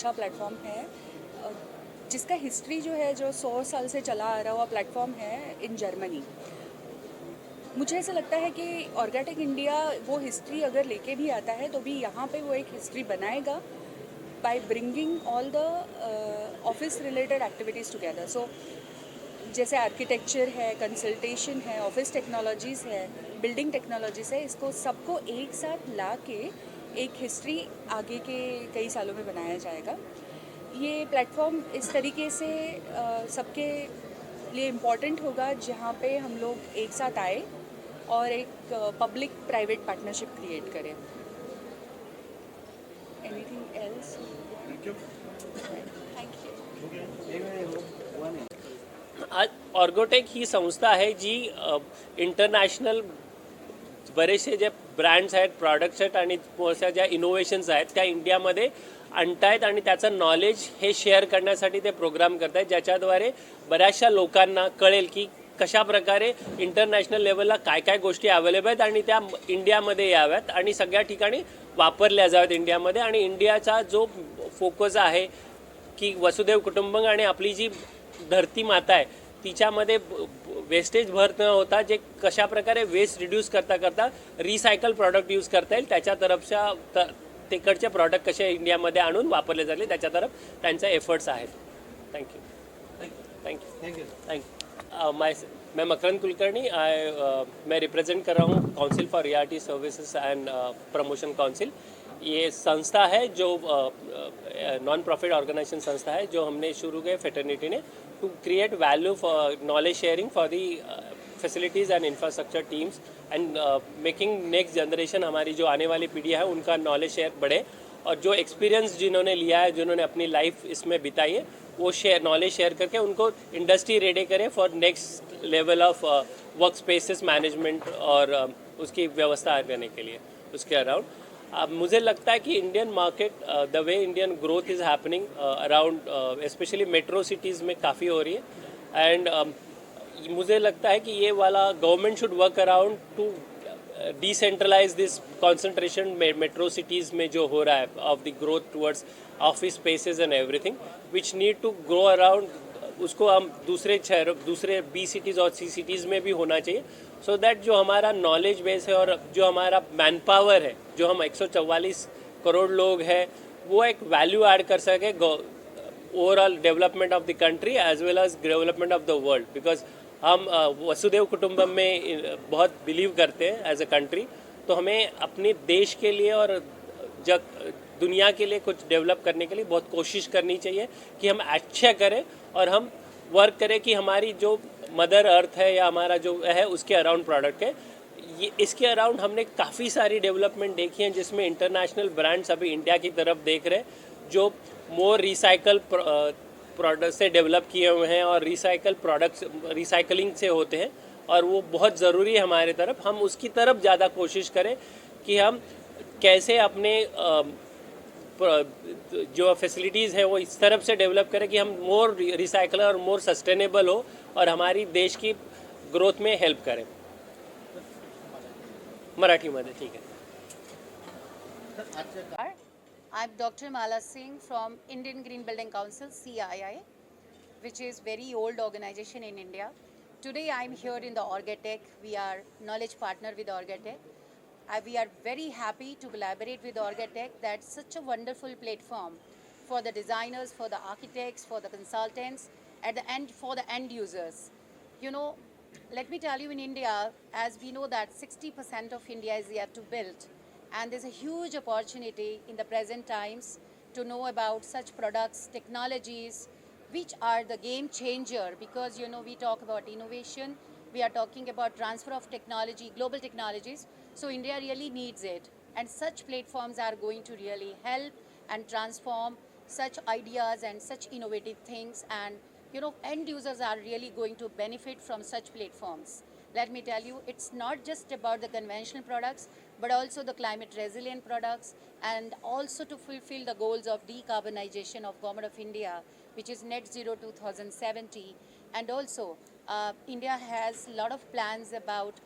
अच्छा प्लेटफॉर्म है जिसका हिस्ट्री जो है जो 100 साल से चला आ रहा हुआ प्लेटफॉर्म है इन जर्मनी। मुझे ऐसा लगता है कि ऑर्गेटेक इंडिया वो हिस्ट्री अगर लेके भी आता है तो भी यहाँ पे वो एक हिस्ट्री बनाएगा by bringing all the office related activities together. So जैसे आर्किटेक्चर है, कंसल्टेशन है, ऑफिस टेक्नोलॉजीज़ है, बिल्डिंग टेक्नोलॉजीज़ है, इसको सबको एक साथ ला के एक हिस्ट्री आगे के कई सालों में बनाया जाएगा। ये प्लेटफॉर्म इस तरीके से सबके लिए इम्पॉर्टेंट होगा जहाँ पे हम लोग एक साथ आए और एक पब्लिक प्राइवेट पार्टनरशिप क्रिएट करें। Anything else? Thank you. आज ऑर्गोटेक ही संस्था आहे जी इंटरनॅशनल बरेचसे जे ब्रँड्स आहेत, प्रॉडक्ट्स आहेत आणि मोठ्या ज्या इनोव्हेशन्स आहेत त्या इंडियामध्ये आणतायत आणि त्याचं नॉलेज हे शेअर करण्यासाठी ते प्रोग्राम करत आहेत, ज्याच्याद्वारे बऱ्याचशा लोकांना कळेल की कशा प्रकारे इंटरनॅशनल लेवलला काय काय गोष्टी अवेलेबल आहेत आणि त्या इंडियामध्ये याव्यात आणि सगळ्या ठिकाणी वापरल्या जाव्यात इंडियामध्ये. आणि इंडियाचा जो फोकस आहे की वसुदैव कुटुंबक आणि आपली जी धरती माता आहे तिच्यामध्ये वेस्टेज भर न होता जे कशा प्रकारे वेस्ट रिड्यूस करता करता रिसायकल प्रॉडक्ट यूज करता येईल त्याच्या तरफच्या तिकडचे प्रॉडक्ट कसे इंडियामध्ये आणून वापरले जातील त्याच्या तरफ त्यांचे एफर्ट्स आहेत. Thank you thank you thank you thank you. मैं मकरंद कुलकर्णी मैं रिप्रेजेंट कर रहा हूँ council for reality services and promotion council. ये संस्था है जो नॉन प्रॉफिट ऑर्गेनाइजेशन संस्था है जो हमने शुरू किया फेटर्निटी ने to create value for knowledge sharing for the facilities and infrastructure teams and making next generation, हमारी जो आने वाली पीढ़ी है उनका नॉलेज शेयर बढ़े और जो एक्सपीरियंस जिन्होंने लिया है, जिन्होंने अपनी लाइफ इसमें बिताई है, वो नॉलेज शेयर करके उनको इंडस्ट्री रेडी करें for next level of work spaces management और उसकी व्यवस्था करने के लिए उसके अराउंड. मुझे लगता है कि Indian market the way Indian growth is happening around specially metro cities में काफ़ी हो रही है. एंड मुझे लगता है कि ये वाला government should work around to decentralise this concentration metro cities में जो हो रहा है of the growth towards office spaces and everything which need to grow around. उसको हम दूसरे शहरों, दूसरे बी सिटीज़ और सी सिटीज़ में भी होना चाहिए सो दैट जो हमारा नॉलेज बेस है और जो हमारा मैन पावर है, जो हम 144 करोड़ लोग हैं, वो एक वैल्यू ऐड कर सके overall development of the country as well as development of the world. Because हम वसुदेव कुटुंबम में बहुत बिलीव करते हैं एज अ कंट्री. तो हमें अपने देश के लिए और दुनिया के लिए कुछ डेवलप करने के लिए बहुत कोशिश करनी चाहिए कि हम अच्छा करें और हम वर्क करें कि हमारी जो मदर अर्थ है या हमारा जो है उसके अराउंड प्रोडक्ट है. ये इसके अराउंड हमने काफ़ी सारी डेवलपमेंट देखी हैं जिसमें इंटरनेशनल ब्रांड्स अभी इंडिया की तरफ देख रहे हैं जो मोर रिसाइकल प्रोडक्ट से डेवलप किए हुए हैं और रिसाइकल प्रोडक्ट्स रिसाइकलिंग से होते हैं और वो बहुत ज़रूरी है हमारे तरफ. हम उसकी तरफ ज़्यादा कोशिश करें कि हम कैसे अपने जो फैसिलिटीज़ हैं वो इस तरफ से डेवलप करें कि हम मोर रिसाइकलर और मोर सस्टेनेबल हो और हमारी देश की ग्रोथ में हेल्प करें. मराठीमध्ये ठीक आहे. I'm Dr. Mala Singh from Indian Green Building Council, CII, which is very old organization in India. Today I'm here in the Orgatech. We are knowledge partner with Orgatech. We are very happy to collaborate with Orgatech. That's such a wonderful platform for the designers, for the architects, for the consultants, at the end for the end users. You know, let me tell you, in India, as we know that 60% of India is yet to build. And there's a huge opportunity in the present times to know about such products, technologies, which are the game changer. Because, you know, we talk about innovation, we are talking about transfer of technology, global technologies. So India really needs it. And such platforms are going to really help and transform such ideas and such innovative things. And, you know, end users are really going to benefit from such platforms. Let me tell you, it's not just about the conventional products, but also the climate resilient products, and also to fulfill the goals of decarbonization of Government of India, which is net zero 2070. And also, India has a lot of plans about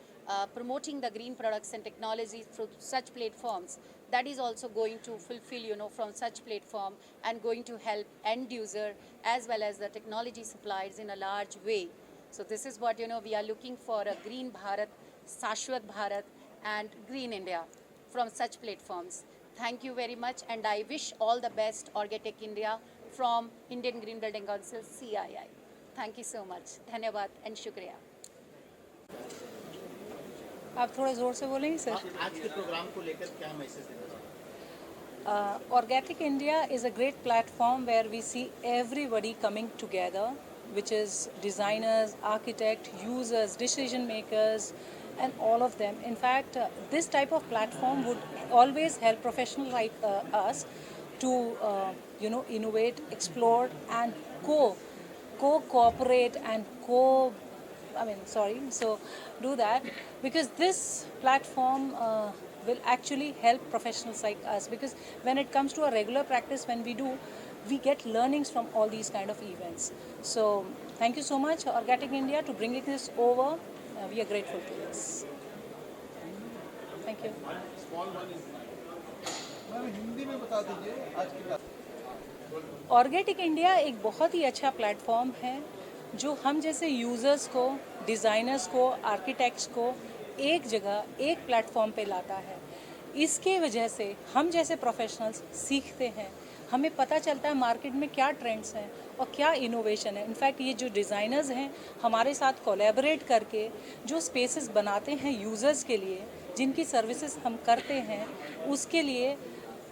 promoting the green products and technologies through such platforms, that is also going to fulfill, from such platform and going to help end user as well as the technology suppliers in a large way. So this is what, we are looking for, a green Bharat, Shashwat Bharat and green India from such platforms. Thank you very much, and I wish all the best Orgatech India from Indian Green Building Council CII. Thank you so much. धन्यवाद and शुक्रिया. आप थोड़ा ज़ोर से बोलेंगे sir. आज के programme को लेकर क्या मैसेज देना चाहते हैं? Orgatech India is a great platform where we see everybody coming together, which is designers, architects, users, decision makers, and all of them. In fact, this type of platform would always help professionals like us to, innovate, explore, and cooperate and so do that, because this platform will actually help professionals like us, because when it comes to a regular practice, when we get learnings from all these kind of events. So thank you so much Orgatech India to bringing this over. We are grateful to this. Thank you. Ma'am Hindi में बता दीजिए आज की बात. Orgatech India एक बहुत ही अच्छा platform है जो हम जैसे यूज़र्स को, डिज़ाइनर्स को, आर्किटेक्ट्स को एक जगह, एक प्लेटफॉर्म पे लाता है. इसके वजह से हम जैसे प्रोफेशनल्स सीखते हैं, हमें पता चलता है मार्केट में क्या ट्रेंड्स हैं और क्या इनोवेशन है. इनफैक्ट ये जो डिज़ाइनर्स हैं हमारे साथ कोलैबोरेट करके जो स्पेसेस बनाते हैं यूज़र्स के लिए, जिनकी सर्विसेज हम करते हैं, उसके लिए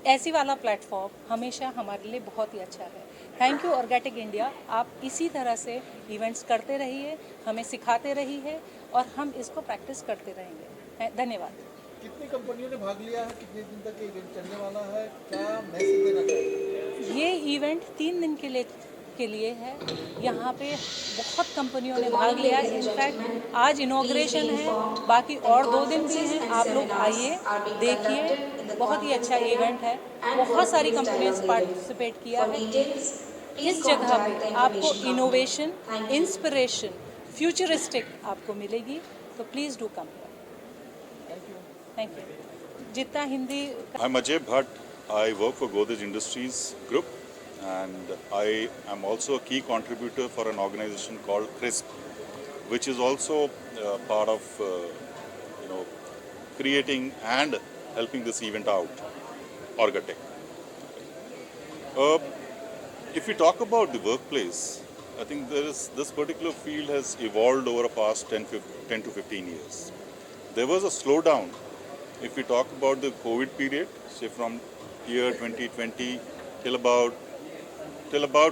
ऐसी वाला प्लेटफॉर्म हमेशा हमारे लिए बहुत ही अच्छा है. Thank you Orgatech India. आप इसी तरह से इवेंट्स करते रहिए, हमें सिखाते रहिए और हम इसको प्रैक्टिस करते रहेंगे. धन्यवाद. कितनी कंपनियों ने भाग लिया है, कितने दिन तक ये इवेंट चलने वाला है, क्या मैसेज देना चाहते हैं? ये इवेंट 3 दिन के लिए है. यहाँ पे बहुत कंपनियों ने भाग लिया है. इनफैक्ट आज इनॉग्रेशन है, बाकी और 2 दिन भी हैं. आप लोग आइए, देखिए, बहुत ही अच्छा इवेंट है. बहुत सारी कंपनियों ने पार्टिसिपेट किया है. इस जगह पे आपको इनोवेशन, इंस्पिरेशन, फ्यूचरिस्टिक आपको मिलेगी. तो please do come. Thank you. जितना Hindi. I'm Ajay Bhatt. I work for Godrej Industries Group, and I am also a key contributor for an organization called CRISP, which is also part of creating and helping this event out, Orgatech. If we talk about the workplace, I think this particular field has evolved over the past 10 to 15 years. There was a slowdown. If we talk about the COVID period, say from year 2020 till about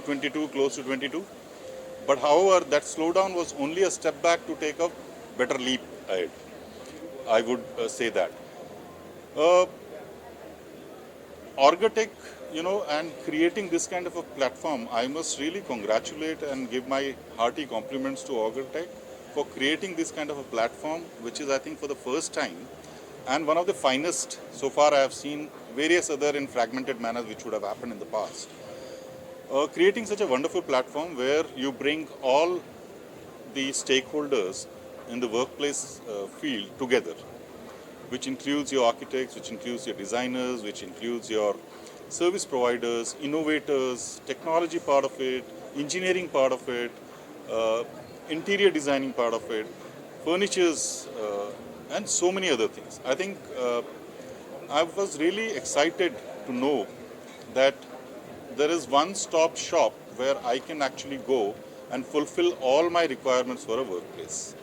22, close to 22. But however, that slowdown was only a step back to take a better leap ahead. I would say that. Orgatech, and creating this kind of a platform, I must really congratulate and give my hearty compliments to Orgatech for creating this kind of a platform, which is, I think, for the first time, and one of the finest so far. I have seen various other in fragmented manners which would have happened in the past. Creating such a wonderful platform where you bring all the stakeholders in the workplace field together, which includes your architects, which includes your designers, which includes your service providers, innovators, technology part of it, engineering part of it, interior designing part of it, furnitures, and so many other things. I think I was really excited to know that there is one-stop shop where I can actually go and fulfill all my requirements for a workplace.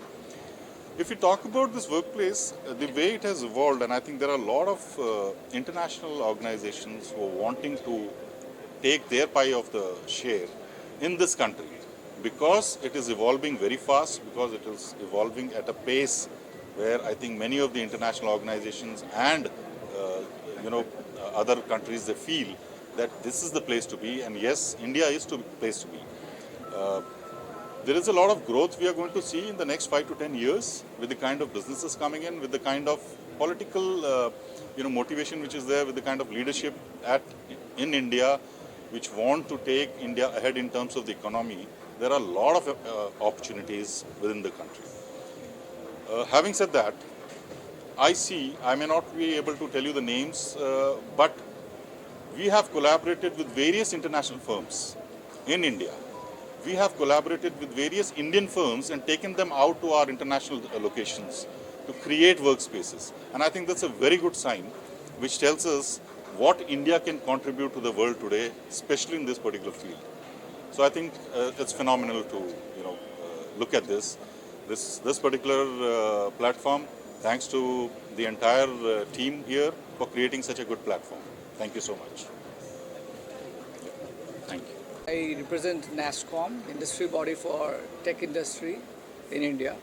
If we talk about this workplace, the way it has evolved, and I think there are a lot of international organizations who are wanting to take their pie of the share in this country, because it is evolving very fast, because it is evolving at a pace where I think many of the international organizations and other countries, they feel that this is the place to be, and yes, India is the place to be. There is a lot of growth we are going to see in the next 5 to 10 years with the kind of businesses coming in, with the kind of political motivation which is there, with the kind of leadership in India which want to take India ahead in terms of the economy. There are a lot of opportunities within the country. Having said that, I see, I may not be able to tell you the names, but we have collaborated with various international firms in India. We have collaborated with various Indian firms and taken them out to our international locations to create workspaces. And I think that's a very good sign, which tells us what India can contribute to the world today, especially in this particular field. So I think it's phenomenal to look at this particular platform. Thanks to the entire team here for creating such a good platform. Thank you so much. Thank you. I represent NASSCOM, industry body for tech industry in India.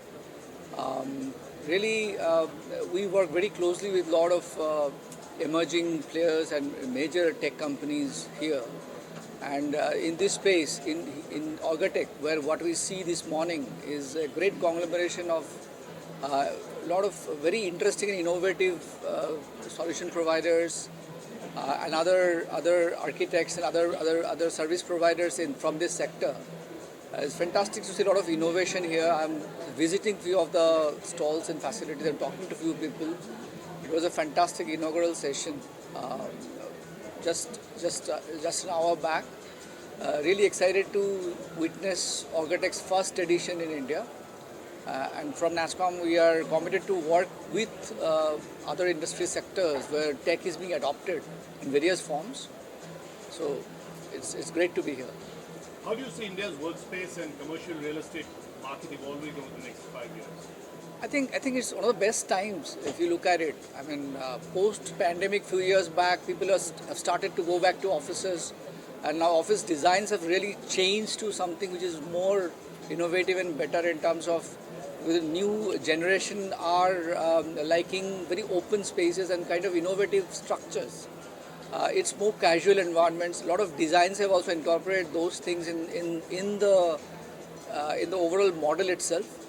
Really, we work very closely with a lot of emerging players and major tech companies here. And in this space, in Orgatech, where what we see this morning is a great conglomeration of a lot of very interesting and innovative solution providers and other architects and other service providers from this sector. It's fantastic to see a lot of innovation here. I'm visiting few of the stalls and facilities. I'm talking to few people. It was a fantastic inaugural session just an hour back. Really excited to witness Orgatech's first edition in India. And from NASSCOM, we are committed to work with other industry sectors where tech is being adopted in various forms. So it's great to be here. How do you see India's workspace and commercial real estate market evolving over the next 5 years? I think it's one of the best times if you look at it. I mean, post-pandemic, few years back, people have started to go back to offices, and now office designs have really changed to something which is more innovative and better in terms of the new generation are liking very open spaces and kind of innovative structures. It's more casual environments. A lot of designs have also incorporated those things in the overall model itself.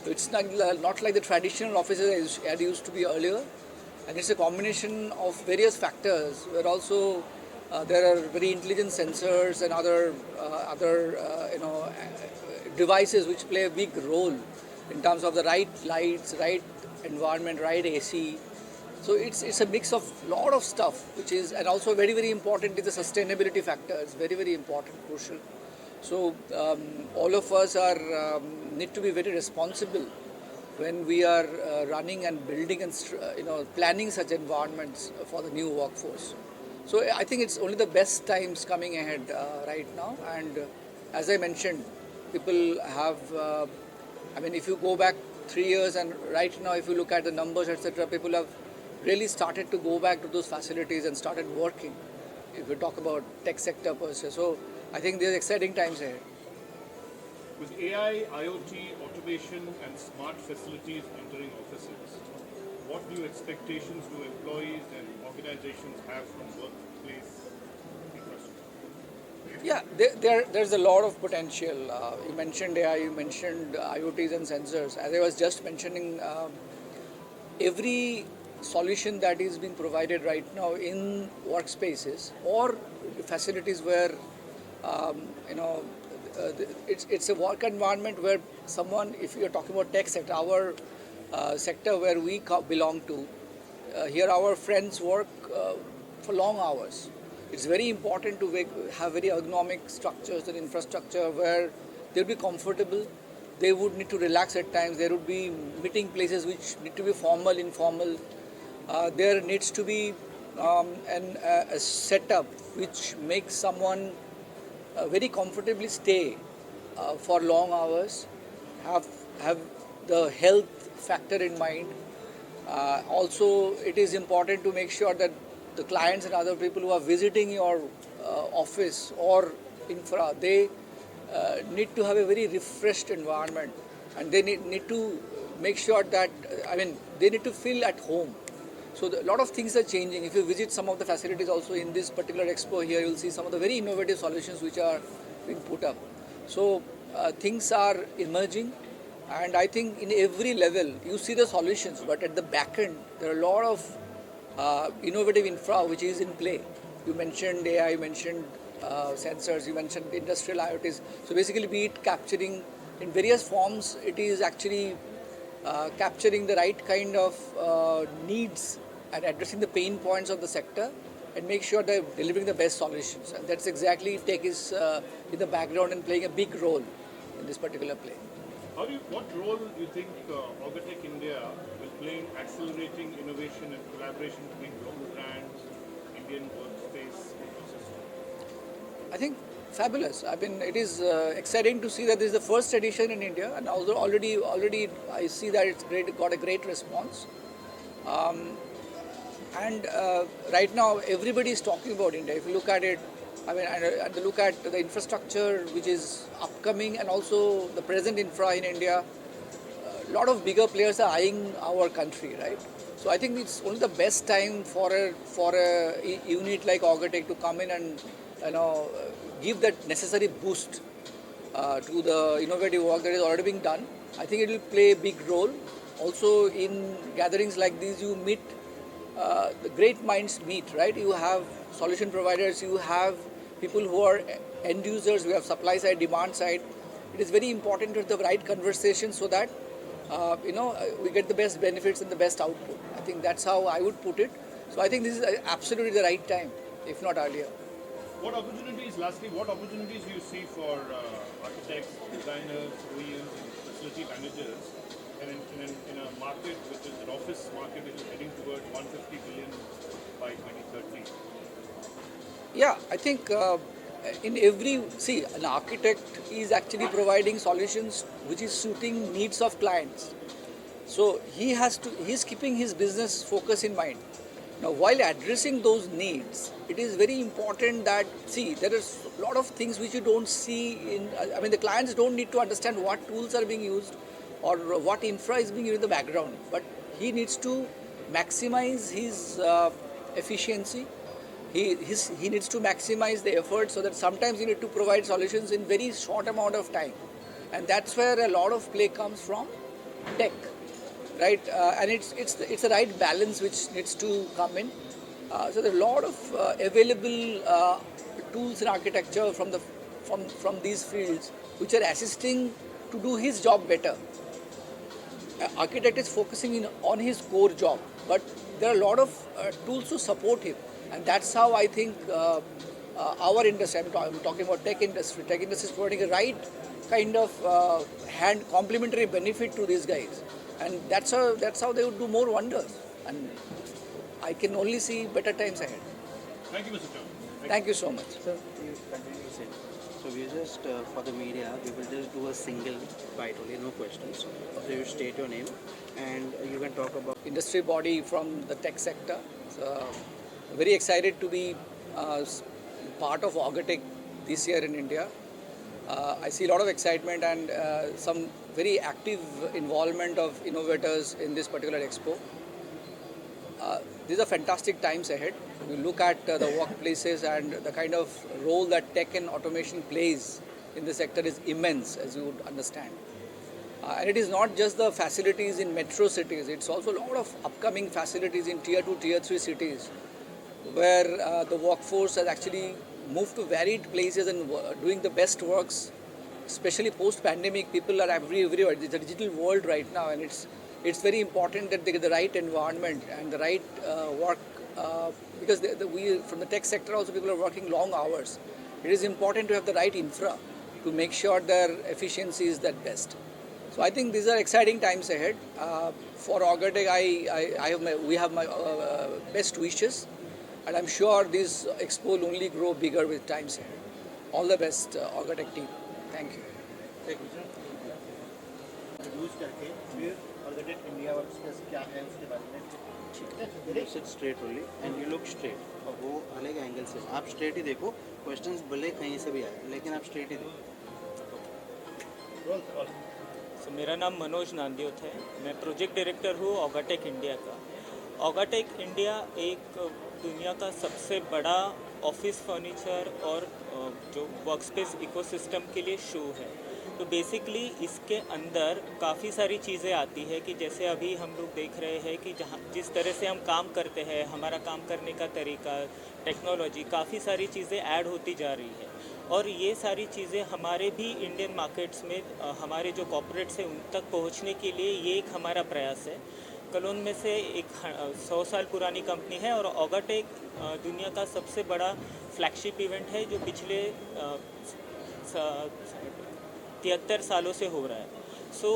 It's not like the traditional offices as used to be earlier, and it's a combination of various factors. Where also there are very intelligent sensors and other devices which play a big role in terms of the right lights, right environment, right AC. So it's a mix of lot of stuff, which is, and also very, very important is the sustainability factor. It's very, very important, crucial. So all of us are need to be very responsible when we are running and building and planning such environments for the new workforce. So I think it's only the best times coming ahead right now. And as I mentioned, people have. I mean, if you go back 3 years and right now, if you look at the numbers, etc., people have really started to go back to those facilities and started working. If we talk about tech sector per se, so I think there's exciting times ahead. With AI, IoT, automation, and smart facilities entering offices, what new expectations do employees and organizations have from workplace infrastructure? Yeah, there's a lot of potential. You mentioned AI, you mentioned IoTs and sensors. As I was just mentioning, every solution that is being provided right now in workspaces or facilities where it's a work environment where someone, if you're talking about tech sector, our sector where we belong to, here our friends work for long hours. It's very important to have very ergonomic structures and infrastructure where they'll be comfortable. They would need to relax at times. There would be meeting places which need to be formal, informal. There needs to be a setup which makes someone very comfortably stay for long hours, have the health factor in mind. Also, it is important to make sure that the clients and other people who are visiting your office or infra, they need to have a very refreshed environment, and they need to make sure that, they need to feel at home. So a lot of things are changing. If you visit some of the facilities also in this particular expo here, you'll see some of the very innovative solutions which are being put up. So things are emerging, and I think in every level you see the solutions, but at the back end there are a lot of innovative infra which is in play. You mentioned AI, you mentioned sensors, you mentioned industrial IoTs. So basically, be it capturing in various forms, it is actually capturing the right kind of needs and addressing the pain points of the sector and make sure they're delivering the best solutions. And that's exactly tech is in the background and playing a big role in this particular play. What role do you think Orgatech India will play in accelerating innovation and collaboration between global brands, Indian workspace ecosystem? I think fabulous. I mean, it is exciting to see that this is the first edition in India, and also already I see that it's got a great response. And right now, everybody is talking about India. If you look at it, I mean, and look at the infrastructure which is upcoming, and also the present infra in India. A lot of bigger players are eyeing our country, right? So I think it's only the best time for a unit like Orgatech to come in and give that necessary boost to the innovative work that is already being done. I think it will play a big role. Also, in gatherings like these, you meet the great minds meet, right? You have solution providers, you have people who are end users, we have supply side, demand side. It is very important to have the right conversation so that we get the best benefits and the best output. I think that's how I would put it. So I think this is absolutely the right time, if not earlier. Lastly, what opportunities do you see for architects, designers, OEMs, and facility managers in a market which is an office market which is heading toward 150 billion by 2030? Yeah, I think an architect is actually providing solutions which is suiting needs of clients. So he's keeping his business focus in mind. Now, while addressing those needs, it is very important that, there is a lot of things which you don't see the clients don't need to understand what tools are being used or what infra is being used in the background, but he needs to maximize his efficiency. He needs to maximize the effort, so that sometimes you need to provide solutions in very short amount of time. And that's where a lot of play comes from tech. Right, and it's the right balance which needs to come in. So there are a lot of available tools in architecture from these fields which are assisting to do his job better. Architect is focusing on his core job, but there are a lot of tools to support him, and that's how I think our industry. I'm talking about tech industry. Tech industry is providing a right kind of complementary benefit to these guys. And that's how they would do more wonders. And I can only see better times ahead. Thank you, Mr. Chairman. Thank you so much. Sir, you continue to say. So we just, for the media, we will just do a single bite only, no questions. So you state your name and you can talk about... Industry body from the tech sector. So very excited to be part of Orgatech this year in India. I see a lot of excitement and some very active involvement of innovators in this particular expo. These are fantastic times ahead. We look at the workplaces, and the kind of role that tech and automation plays in the sector is immense, as you would understand. And it is not just the facilities in metro cities, it's also a lot of upcoming facilities in tier 2, tier 3 cities, where the workforce has actually moved to varied places and doing the best works. Especially post-pandemic, people are everywhere. It's a digital world right now, and it's very important that they get the right environment and the right work, because we from the tech sector also, people are working long hours. It is important to have the right infra to make sure their efficiency is that best. So I think these are exciting times ahead. For Orgatech, we have my best wishes, and I'm sure this expo will only grow bigger with times ahead. All the best, Orgatech team. Thank you. Use करके फिर ऑर्गेटेक India workspace क्या है उसके बारे में You sit straight only and you look straight. और वो अलग एंगल से आप स्ट्रेट ही देखो. क्वेश्चंस भले कहीं से भी आए, लेकिन आप स्ट्रेट ही देखो. मेरा नाम मनोज नांदियोत है. मैं प्रोजेक्ट डायरेक्टर हूँ ऑर्गाटेक इंडिया का. ऑर्गाटेक इंडिया एक दुनिया का सबसे बड़ा ऑफिस फर्नीचर और जो वर्कस्पेस इकोसिस्टम के लिए शो है. तो बेसिकली इसके अंदर काफ़ी सारी चीज़ें आती है कि जैसे अभी हम लोग देख रहे हैं कि जिस तरह से हम काम करते हैं, हमारा काम करने का तरीका, टेक्नोलॉजी, काफ़ी सारी चीज़ें ऐड होती जा रही है. और ये सारी चीज़ें हमारे भी इंडियन मार्केट्स में हमारे जो कॉर्पोरेट्स हैं उन तक पहुंचने के लिए ये एक हमारा प्रयास है। कलोन में से एक 100 साल पुरानी कंपनी है और ऑगाटेक दुनिया का सबसे बड़ा फ्लैगशिप इवेंट है जो पिछले 73 सालों से हो रहा है। सो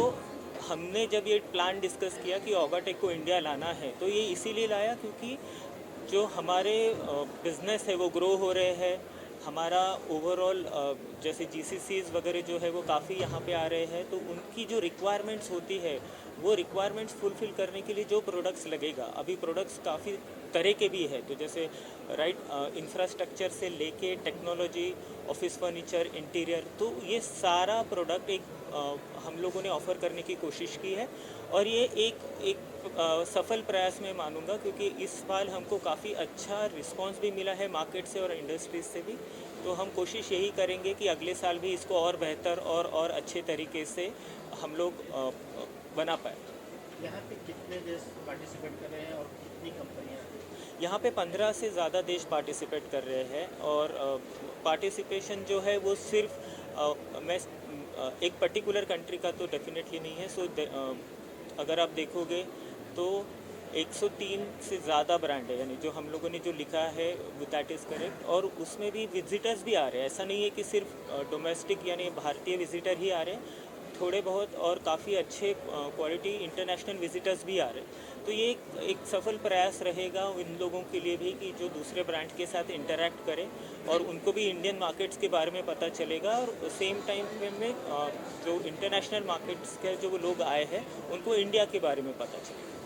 हमने जब ये प्लान डिस्कस किया कि ऑगाटेक को इंडिया लाना है तो ये इसीलिए लाया क्योंकि जो हमारे बिजनेस है वो ग्रो हो रहे हैं, हमारा ओवरऑल जैसे जीसीसीज वगैरह जो है वो काफ़ी यहाँ पे आ रहे हैं, तो उनकी जो रिक्वायरमेंट्स होती है वो रिक्वायरमेंट्स फुलफ़िल करने के लिए जो प्रोडक्ट्स लगेगा, अभी प्रोडक्ट्स काफ़ी तरह के भी है, तो जैसे इंफ्रास्ट्रक्चर से लेके टेक्नोलॉजी, ऑफिस फर्नीचर, इंटीरियर, तो ये सारा प्रोडक्ट एक हम लोगों ने ऑफ़र करने की कोशिश की है और ये एक सफल प्रयास में मानूंगा क्योंकि इस साल हमको काफ़ी अच्छा रिस्पांस भी मिला है मार्केट से और इंडस्ट्रीज से भी। तो हम कोशिश यही करेंगे कि अगले साल भी इसको और बेहतर और अच्छे तरीके से हम लोग बना पाए। यहाँ पे कितने देश पार्टिसिपेट कर रहे हैं और कितनी कंपनियाँ? यहाँ पे 15 से ज़्यादा देश पार्टिसिपेट कर रहे हैं और पार्टिसिपेशन जो है वो सिर्फ मैं एक पर्टिकुलर कंट्री का तो डेफिनेटली नहीं है। सो अगर आप देखोगे तो 103 से ज़्यादा ब्रांड है, यानी जो हम लोगों ने जो लिखा है दैट इज़ करेक्ट, और उसमें भी विजिटर्स भी आ रहे हैं। ऐसा नहीं है कि सिर्फ डोमेस्टिक यानी भारतीय विजिटर ही आ रहे हैं, थोड़े बहुत और काफ़ी अच्छे क्वालिटी इंटरनेशनल विजिटर्स भी आ रहे हैं। तो ये एक सफल प्रयास रहेगा इन लोगों के लिए भी कि जो दूसरे ब्रांड के साथ इंटरैक्ट करें और उनको भी इंडियन मार्केट्स के बारे में पता चलेगा और सेम टाइम में जो इंटरनेशनल मार्केट्स के जो लोग आए हैं उनको इंडिया के बारे में पता चलेगा।